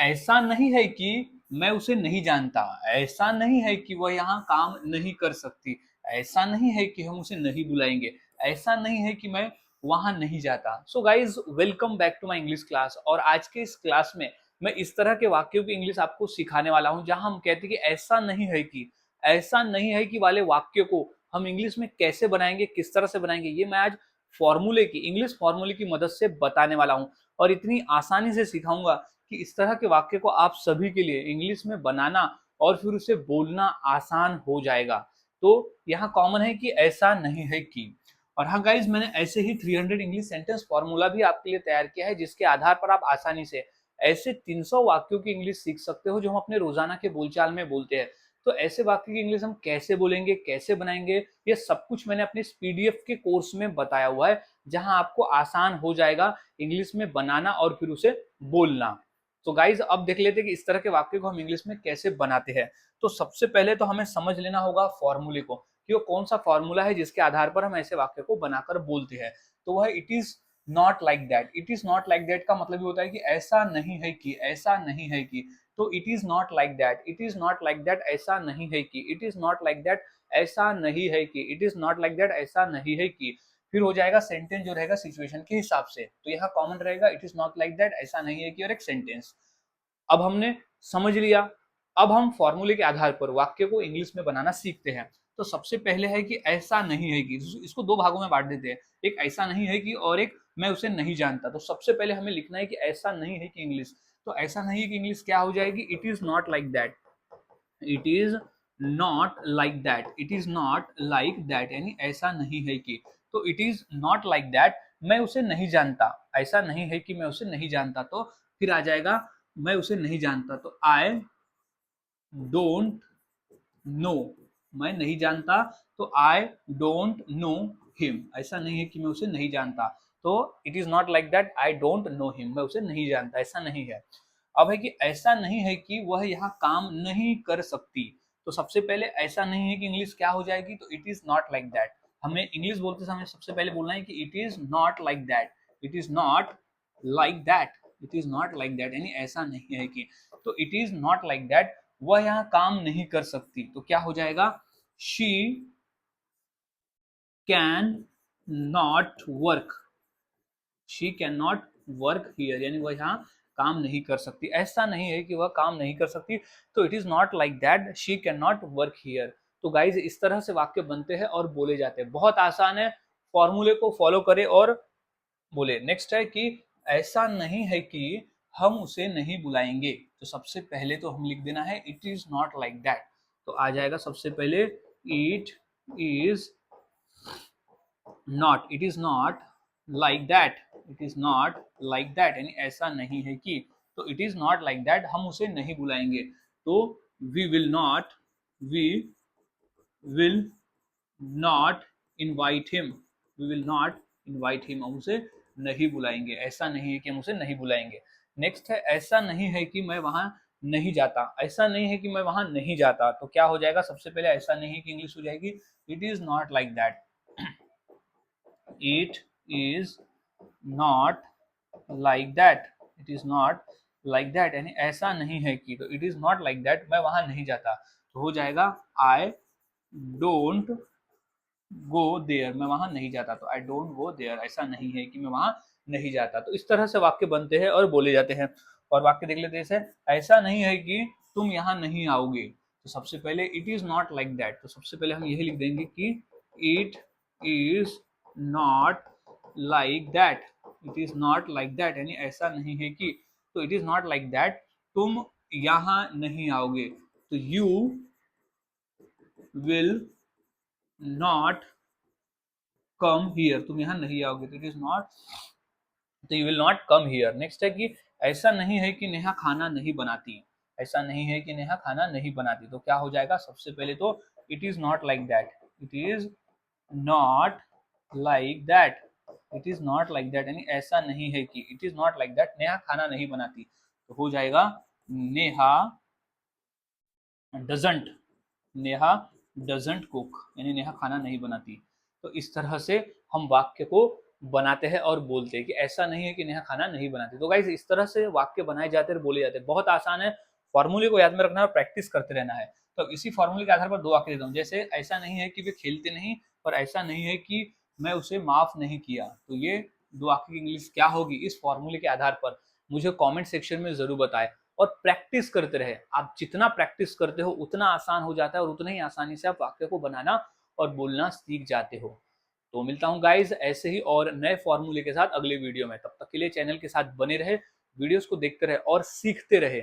ऐसा नहीं है कि मैं उसे नहीं जानता, ऐसा नहीं है कि वह यहाँ काम नहीं कर सकती, ऐसा नहीं है कि हम उसे नहीं बुलाएंगे, ऐसा नहीं है कि मैं वहां नहीं जाता। So guys, welcome back to my English class. और आज के इस क्लास में मैं इस तरह के वाक्यों की इंग्लिश आपको सिखाने वाला हूं जहां हम कहते हैं कि ऐसा नहीं है कि, ऐसा नहीं है कि वाले वाक्य को हम इंग्लिश में कैसे बनाएंगे, किस तरह से बनाएंगे, ये मैं आज फॉर्मूले की, इंग्लिश फॉर्मूले की मदद से बताने वाला हूं। और इतनी आसानी से सिखाऊंगा कि इस तरह के वाक्य को आप सभी के लिए इंग्लिश में बनाना और फिर उसे बोलना आसान हो जाएगा। तो यहाँ कॉमन है कि ऐसा नहीं है कि। और हाँ गाइज, मैंने ऐसे ही 300 इंग्लिश सेंटेंस फॉर्मूला भी आपके लिए तैयार किया है जिसके आधार पर आप आसानी से ऐसे 300 वाक्यों की इंग्लिश सीख सकते हो जो हम अपने रोजाना के बोलचाल में बोलते हैं। तो ऐसे वाक्य की इंग्लिश हम कैसे बोलेंगे, कैसे बनाएंगे, ये सब कुछ मैंने अपने पीडीएफ के कोर्स में बताया हुआ है जहां आपको आसान हो जाएगा इंग्लिश में बनाना और फिर उसे बोलना। तो गाइज, अब देख लेते हैं कि इस तरह के वाक्य को हम इंग्लिश में कैसे बनाते हैं। तो सबसे पहले तो हमें समझ लेना होगा फॉर्मूले को कि वो कौन सा फॉर्मूला है जिसके आधार पर हम ऐसे वाक्य को बनाकर बोलते हैं। तो वह it is not like that. It is not like that का मतलब ये होता है कि ऐसा नहीं है कि, ऐसा नहीं है कि। तो it is not like that, it is not like that, ऐसा नहीं है कि, it is not like that, ऐसा नहीं है कि, it is not like that, ऐसा नहीं है कि। फिर हो जाएगा सेंटेंस जो रहेगा सिचुएशन के हिसाब से। तो यहाँ कॉमन रहेगा it is not like that, ऐसा नहीं है कि, और एक सेंटेंस। अब हमने समझ लिया। अब हम फॉर्मूले के आधार पर वाक्य को इंग्लिश में बनाना सीखते हैं। तो सबसे पहले है कि ऐसा नहीं है कि, इसको दो भागों में बांट देते हैं, एक ऐसा नहीं है कि और एक मैं उसे नहीं जानता। तो सबसे पहले हमें लिखना है कि ऐसा नहीं है कि इंग्लिश। तो ऐसा नहीं है कि इंग्लिश क्या हो जाएगी, it is not like that, it is not like that, it is not like that, यानी ऐसा नहीं है कि। तो it is not like that, मैं उसे नहीं जानता, ऐसा नहीं है कि मैं उसे नहीं जानता। तो फिर आ जाएगा मैं उसे नहीं जानता। तो आई डोंट नो, मैं नहीं जानता। तो आई डोंट नो हिम, ऐसा नहीं है कि मैं उसे नहीं जानता। तो it is not like that, I don't know him, मैं उसे नहीं जानता, ऐसा नहीं है। अब है कि ऐसा नहीं है कि वह यहाँ काम नहीं कर सकती। तो सबसे पहले ऐसा नहीं है कि इंग्लिश क्या हो जाएगी, तो it is not like that. हमें इंग्लिश बोलते समय सबसे पहले बोलना है कि it is not like that, it is not like that, it is not like that, यानी ऐसा नहीं है कि। तो it is not like that, वह यहाँ काम नहीं कर सकती। तो क्या हो जाएगा, she can not work, she can not work here, यानी वह यहाँ काम नहीं कर सकती। ऐसा नहीं है कि वह काम नहीं कर सकती। तो it is not like that, she can not work here. तो गाइज, इस तरह से वाक्य बनते हैं और बोले जाते हैं। बहुत आसान है, फॉर्मूले को फॉलो करें और बोले। नेक्स्ट है कि ऐसा नहीं है कि हम उसे नहीं बुलाएंगे। तो सबसे पहले तो हम लिख देना है it is not like that. तो आ जाएगा सबसे पहले it is not, it is not like that, it is not like that, यानी ऐसा नहीं है कि। तो it is not like that, हम उसे नहीं बुलाएंगे। तो we will not, we will not invite him, we will not invite him, हम उसे नहीं बुलाएंगे। ऐसा नहीं है कि हम उसे नहीं बुलाएंगे। नेक्स्ट है ऐसा नहीं है कि मैं वहां नहीं जाता, ऐसा नहीं है कि मैं वहां नहीं जाता। तो क्या हो जाएगा, सबसे पहले ऐसा नहीं है कि इंग्लिश हो जाएगी it is not like that, it is not like that, it is not like that, यानी ऐसा नहीं है कि। तो it is not like that, मैं वहां नहीं जाता। तो हो जाएगा आई डोंट गो देयर, मैं वहां नहीं जाता। तो आई डोंट गो देयर, ऐसा नहीं है कि मैं वहां नहीं जाता। तो इस तरह से वाक्य बनते हैं और बोले जाते हैं। और वाक्य देख लेते हैं, ऐसा नहीं है कि तुम यहाँ नहीं आओगे। तो सबसे पहले it is not like that. तो सबसे पहले हम यही लिख देंगे कि it is not like that, it is not like that, यानी ऐसा नहीं है कि। तो it is not like that, तुम यहाँ नहीं आओगे। तो you will not come here, तुम यहाँ नहीं आओगे। तो इट इज नॉट, तो you will not come here. Next है कि ऐसा नहीं है कि नेहा खाना नहीं बनाती, ऐसा नहीं है कि नेहा खाना नहीं बनाती। तो क्या हो जाएगा, सबसे पहले तो it is not like that, it is not like that, it is not like that, यानी ऐसा नहीं है कि। It is not like that, Neha खाना नहीं बनाती। तो हो जाएगा Neha doesn't, Neha doesn't cook, यानी नेहा खाना नहीं बनाती। तो इस तरह से हम वाक्य को बनाते हैं और बोलते हैं कि ऐसा नहीं है कि नेहा खाना नहीं बनाती। तो गाइस इस तरह से वाक्य बनाए जाते हैं, बोले जाते हैं। बहुत आसान है, फॉर्मूले को याद में रखना और प्रैक्टिस करते रहना है। तो इसी फॉर्मूले के आधार पर 2 वाक्य देता हूँ, जैसे ऐसा नहीं है कि वे खेलते नहीं, और ऐसा नहीं है कि मैं उसे माफ नहीं किया। तो ये 2 वाक्य की इंग्लिश क्या होगी इस फॉर्मूले के आधार पर मुझे कमेंट सेक्शन में जरूर बताएं। और प्रैक्टिस करते रहे, आप जितना प्रैक्टिस करते हो उतना आसान हो जाता है, और उतना ही आसानी से आप वाक्य को बनाना और बोलना सीख जाते हो। तो मिलता हूँ गाइज ऐसे ही और नए फॉर्मूले के साथ अगले वीडियो में। तब तक के लिए चैनल के साथ बने रहे, वीडियोस को देखते रहे और सीखते रहे।